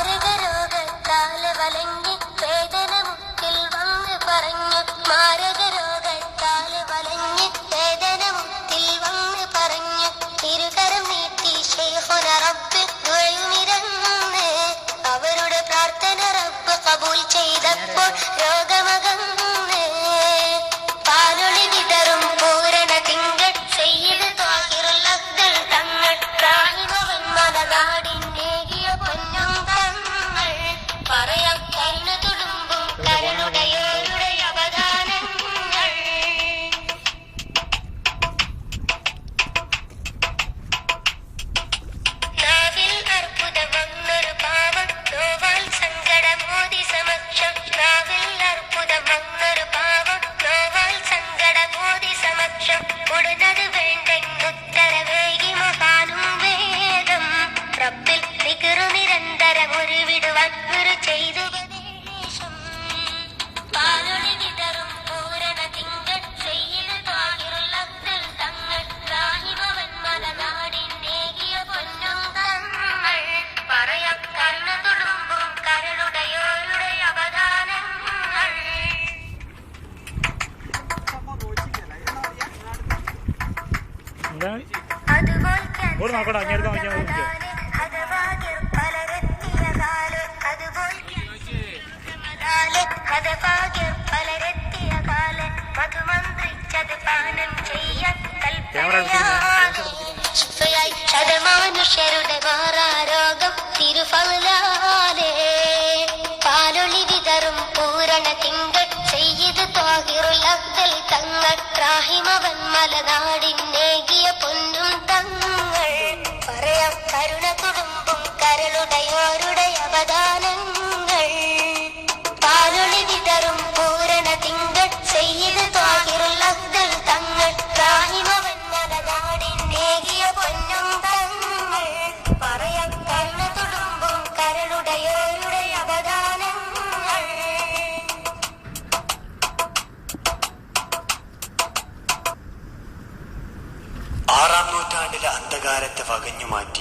മാരകരോഗത്താൽ വലങ്ങി വേദന മുക്കിൽ വന്ന് പറഞ്ഞു മാരകരോഗത്താൽ വലങ്ങി വേദന മുക്കിൽ വന്ന് പറഞ്ഞു ഇരുകരം നീട്ടി ശൈഖുന റബ്ബ് ദുആയുമിരന്ന് അവരുടെ പ്രാർത്ഥന റബ്ബ് കബൂൽ ചെയ്തപ്പോൾ രോഗമകന്ന് പാലൊളി വിതറും പൂരണ തിങ്കൾ സയ്യിദ് ത്വാഹിറുൽ അഫ്ദൽ തങ്ങൾ റാഹിമവൻ മലനാടിന്നേകിയ പൊന്നും തങ്ങൾ പറയാം കരുണ തുളുമ്പും കരുണുടയോരുടെ അവദാനങ്ങൾ നാവിൽ അർബുദം വന്നൊരു പാവം നോവാൽ സങ്കടമോദി സമക്ഷം നാവിൽ അർബുദം വന്നൊരു പാവം നോവാൽ സങ്കടമോദി സമക്ഷം കൊടുന്നത് വേണ്ടെന്നുത്തരവേകി മഹാനും വേഗം റബ്ബിൽ ദിക്റ് നിരന്തരം ഉരുവിടുവാൻ ഗുരു ചെയ്തുപദേശം പാലൊളി വിതറും പൂരണ തിങ്കൾ സയ്യിദ് ത്വാഹിറുൽ അഫ്ദൽ തങ്ങൾ റാഹിമവൻ മലനാടിന്നേകിയ പൊന്നും തങ്ങൾ പറയാം കരുണ തുളുമ്പും കരുണുടയോരുടെ അവദാനങ്ങൾ മനുഷ്യരുടെ മാറാരോഗം തിരുഫലാലേ പാലൊളി വിതറും പൂരണ തിങ്കൾ സയ്യിദ് ത്വാഹിറുൽ അഫ്ദൽ തങ്ങൾ റാഹിമവൻ മലനാടിന്നേകിയ പൊന്നും തങ്ങൾ പറയാം കരുണ തുളുമ്പും കരളുടയോരുടെ അവദാനങ്ങൾ പാലൊളി വിതറും പൂരണ തിങ്കൾ സയ്യിദ് ത്വാഹിറുൽ അഫ്ദൽ തങ്ങൾ റാഹിമവൻ മലനാടിന്നേകിയ പൊന്നും തങ്ങൾ പറയാം കരുണ തുളുമ്പും കരളുടയോരുടെ അവദാനങ്ങൾ. ആറാം നൂറ്റാണ്ടിലെ അന്ധകാരത്തെ വകഞ്ഞു മാറ്റി